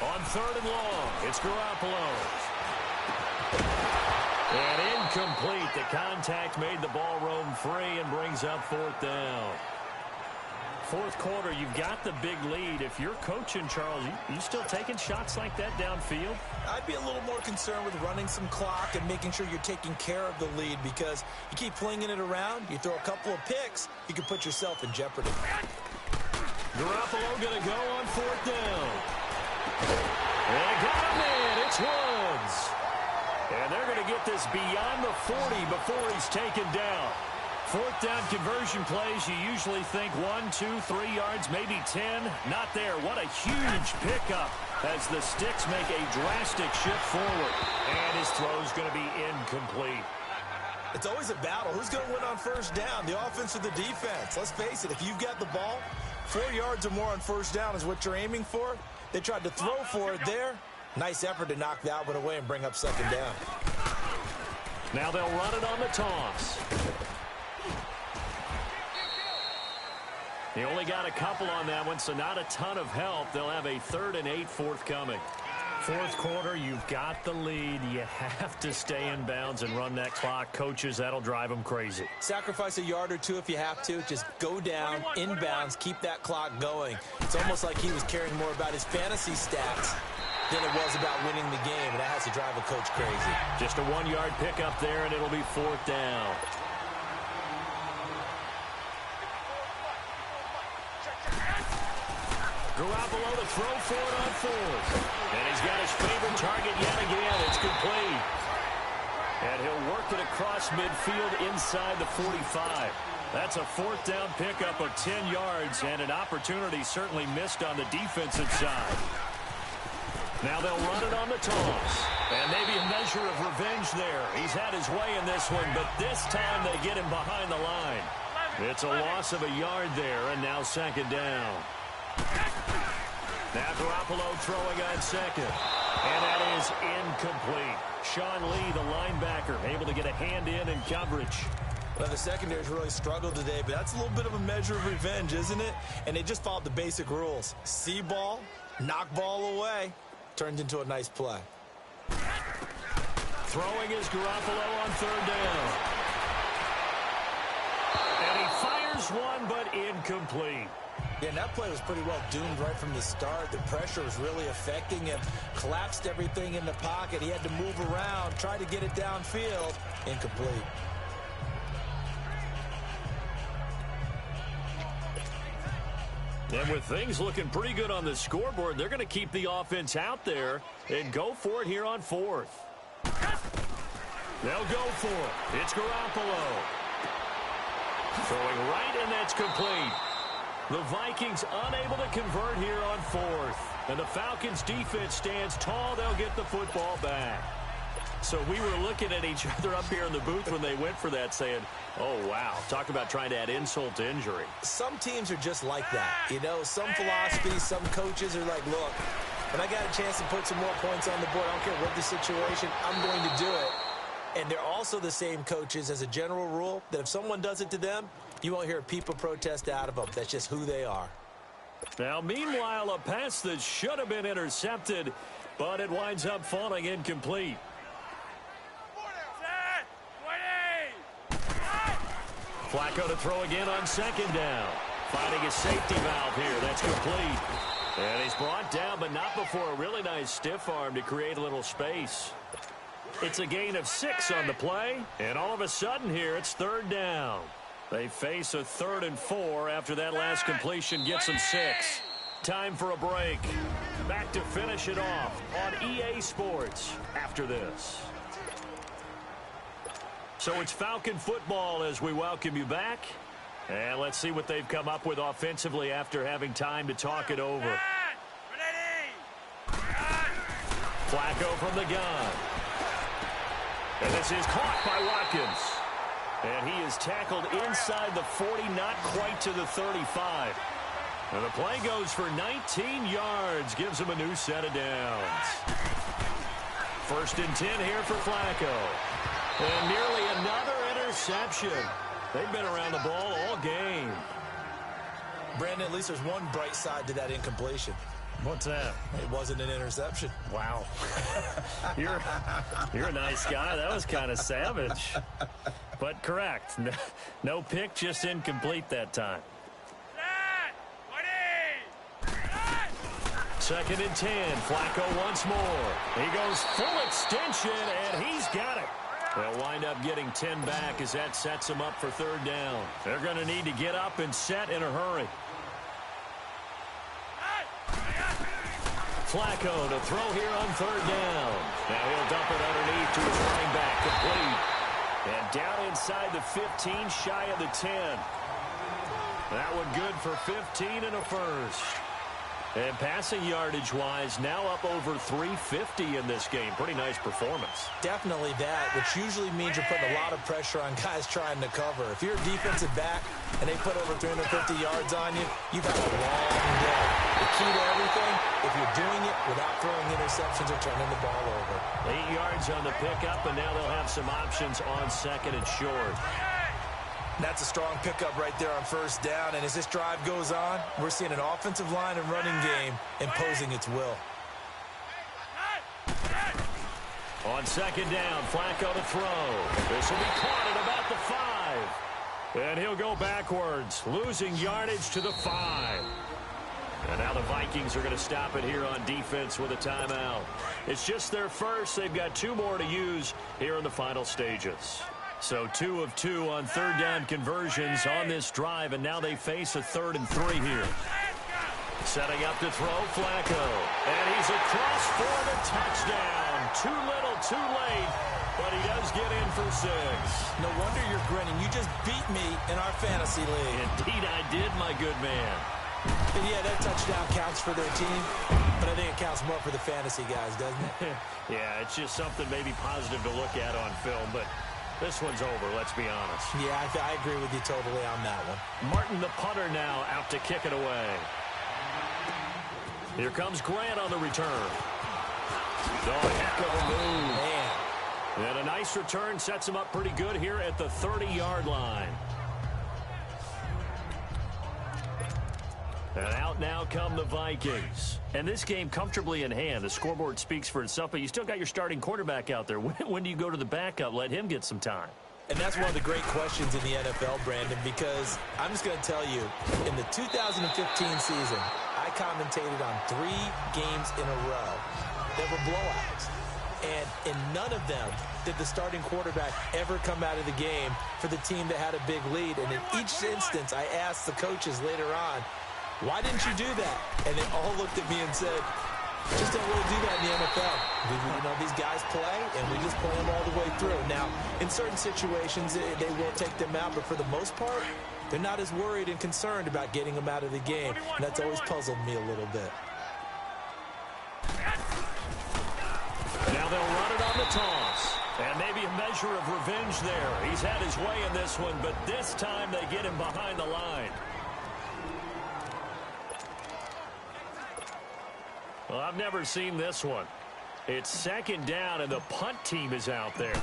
On third and long, it's Garoppolo. And incomplete. The contact made the ball roam free and brings up 4th down. 4th quarter, you've got the big lead. If you're coaching, Charles, you still taking shots like that downfield? I'd be a little more concerned with running some clock and making sure you're taking care of the lead because you keep flinging it around, you throw a couple of picks, you can put yourself in jeopardy. Garoppolo going to go on 4th down. And got him in. It's Woods. And they're going to get this beyond the 40 before he's taken down. 4th down conversion plays, you usually think 1, 2, 3 yards, maybe 10. Not there. What a huge pickup as the Sticks make a drastic shift forward. And his throw's going to be incomplete. It's always a battle. Who's going to win on first down, the offense or the defense? Let's face it, if you've got the ball, 4 yards or more on first down is what you're aiming for. They tried to throw for it there. Nice effort to knock that one away and bring up second down. Now they'll run it on the toss. He only got a couple on that one, so not a ton of help. They'll have a 3rd and 8 forthcoming. Fourth quarter, you've got the lead. You have to stay in bounds and run that clock. Coaches, that'll drive them crazy. Sacrifice a yard or two if you have to. Just go down, inbounds, keep that clock going. It's almost like he was caring more about his fantasy stats than it was about winning the game, and that has to drive a coach crazy. Just a 1-yard pickup there, and it'll be 4th down. Garoppolo to throw for it on 4th. And he's got his favorite target yet again. It's complete. And he'll work it across midfield inside the 45. That's a 4th down pickup of 10 yards, and an opportunity certainly missed on the defensive side. Now they'll run it on the toss. And maybe a measure of revenge there. He's had his way in this one, but this time they get him behind the line. It's a loss of a yard there, and now 2nd down. Now Garoppolo throwing on 2nd. And that is incomplete. Sean Lee, the linebacker, able to get a hand in coverage. Well, the secondary's really struggled today, but that's a little bit of a measure of revenge, isn't it? And they just followed the basic rules. See ball, knock ball away. Turned into a nice play. Throwing is Garoppolo on 3rd down. And he fires one, but incomplete. Yeah, and that play was pretty well doomed right from the start. The pressure was really affecting him. Collapsed everything in the pocket. He had to move around, try to get it downfield. Incomplete. And with things looking pretty good on the scoreboard, they're going to keep the offense out there and go for it here on 4th. They'll go for it. It's Garoppolo. Throwing right, and that's complete. The Vikings unable to convert here on 4th. And the Falcons defense stands tall. They'll get the football back. So we were looking at each other up here in the booth when they went for that saying, oh, wow, talk about trying to add insult to injury. Some teams are just like that. You know, some philosophies, some coaches are like, look, when I got a chance to put some more points on the board, I don't care what the situation, I'm going to do it. And they're also the same coaches as a general rule that if someone does it to them, you won't hear people protest out of them. That's just who they are. Now, meanwhile, a pass that should have been intercepted, but it winds up falling incomplete. Flacco to throw again on 2nd down. Finding a safety valve here. That's complete. And he's brought down, but not before a really nice stiff arm to create a little space. It's a gain of 6 on the play. And all of a sudden here, it's 3rd down. They face a 3rd and 4 after that last completion gets them 6. Time for a break. Back to finish it off on EA Sports after this. So it's Falcon football as we welcome you back. And let's see what they've come up with offensively after having time to talk it over. Flacco from the gun. And this is caught by Watkins. And he is tackled inside the 40, not quite to the 35. And the play goes for 19 yards, gives him a new set of downs. 1st and 10 here for Flacco. And nearly another interception. They've been around the ball all game. Brandon, at least there's one bright side to that incompletion. What's that? It wasn't an interception. Wow. You're a nice guy. That was kind of savage. But correct. No pick, just incomplete that time. 2nd and 10. Flacco once more. He goes full extension, and he's got it. They'll wind up getting 10 back as that sets them up for 3rd down. They're going to need to get up and set in a hurry. Flacco to throw here on 3rd down. Now he'll dump it underneath to his running back, complete. And down inside the 15, shy of the 10. That one good for 15 and a 1st. And passing yardage-wise, now up over 350 in this game. Pretty nice performance. Definitely that, which usually means you're putting a lot of pressure on guys trying to cover. If you're a defensive back and they put over 350 yards on you, you've had a long day. The key to everything, if you're doing it without throwing interceptions or turning the ball over. 8 yards on the pickup, and now they'll have some options on 2nd and short. That's a strong pickup right there on first down. And as this drive goes on, we're seeing an offensive line and running game imposing its will. On second down, Flacco to throw. This will be caught at about the 5. And he'll go backwards, losing yardage to the 5. And now the Vikings are going to stop it here on defense with a timeout. It's just their first. They've got 2 more to use here in the final stages. So 2 of 2 on third down conversions on this drive, and now they face a 3rd and 3 here. Setting up to throw, Flacco. And he's across for the touchdown. Too little, too late, but he does get in for 6. No wonder you're grinning. You just beat me in our fantasy league. Indeed I did, my good man. And yeah, that touchdown counts for their team, but I think it counts more for the fantasy guys, doesn't it? Yeah, it's just something maybe positive to look at on film, but this one's over, let's be honest. Yeah, I agree with you totally on that one. Martin, the punter, now out to kick it away. Here comes Grant on the return. Oh, heck of a move. Man. And a nice return sets him up pretty good here at the 30-yard line. And out now come the Vikings. And this game comfortably in hand. The scoreboard speaks for itself, but you still got your starting quarterback out there. When do you go to the backup? Let him get some time. And that's one of the great questions in the NFL, Brandon, because I'm just going to tell you, in the 2015 season, I commentated on 3 games in a row that were blowouts. And in none of them did the starting quarterback ever come out of the game for the team that had a big lead. And in each instance, I asked the coaches later on, why didn't you do that? And they all looked at me and said, just don't really do that in the NFL. You know, these guys play, and we just play them all the way through. Now, in certain situations, they will take them out, but for the most part, they're not as worried and concerned about getting them out of the game. And that's always puzzled me a little bit. Now they'll run it on the toss. And maybe a measure of revenge there. He's had his way in this one, but this time they get him behind the line. Well, I've never seen this one. It's second down, and the punt team is out there.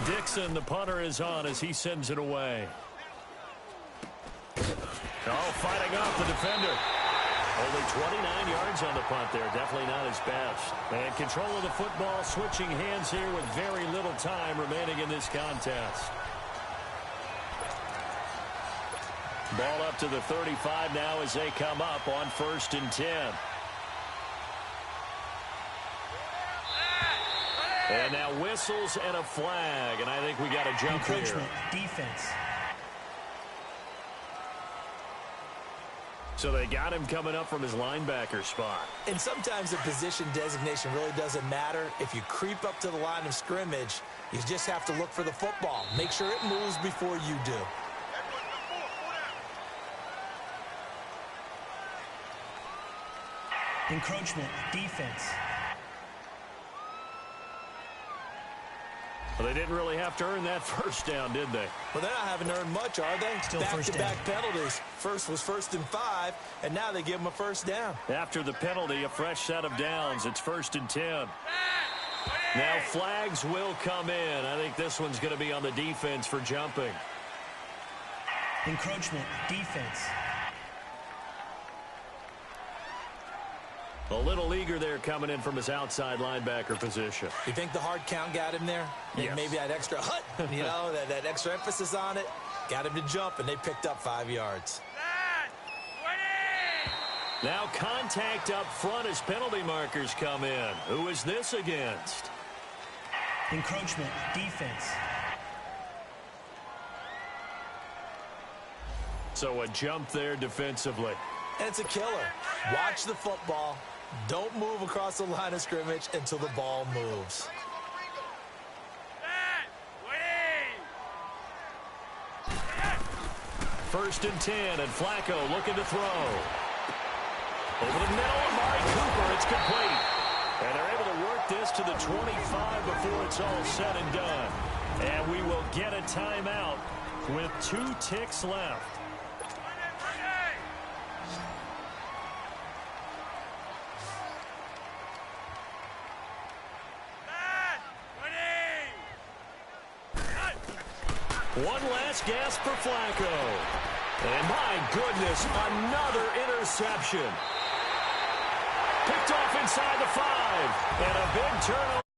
Dixon, the punter, is on as he sends it away. Oh, fighting off the defender. Only 29 yards on the punt there. Definitely not his best. And control of the football, switching hands here with very little time remaining in this contest. Ball up to the 35 now as they come up on 1st and 10. And now whistles and a flag, and I think we got a jump here. Defense. So they got him coming up from his linebacker spot. And sometimes the position designation really doesn't matter. If you creep up to the line of scrimmage, you just have to look for the football. Make sure it moves before you do. Encroachment, defense. Well, they didn't really have to earn that first down, did they? Well, they haven't earned much, are they? Still back-to-back penalties. First was 1st and 5, and now they give them a first down. After the penalty, a fresh set of downs. It's 1st and 10. Now flags will come in. I think this one's going to be on the defense for jumping. Encroachment, defense. A little eager there coming in from his outside linebacker position. You think the hard count got him there? Yes. Maybe that extra hut, you know, that extra emphasis on it, got him to jump, and they picked up 5 yards. Now contact up front as penalty markers come in. Who is this against? Encroachment, defense. So a jump there defensively. And it's a killer. Watch the football. Don't move across the line of scrimmage until the ball moves. First and 10, and Flacco looking to throw. Over the middle, Amari Cooper, it's complete. And they're able to work this to the 25 before it's all said and done. And we will get a timeout with 2 ticks left. One last gasp for Flacco. And my goodness, another interception. Picked off inside the 5. And a big turnover.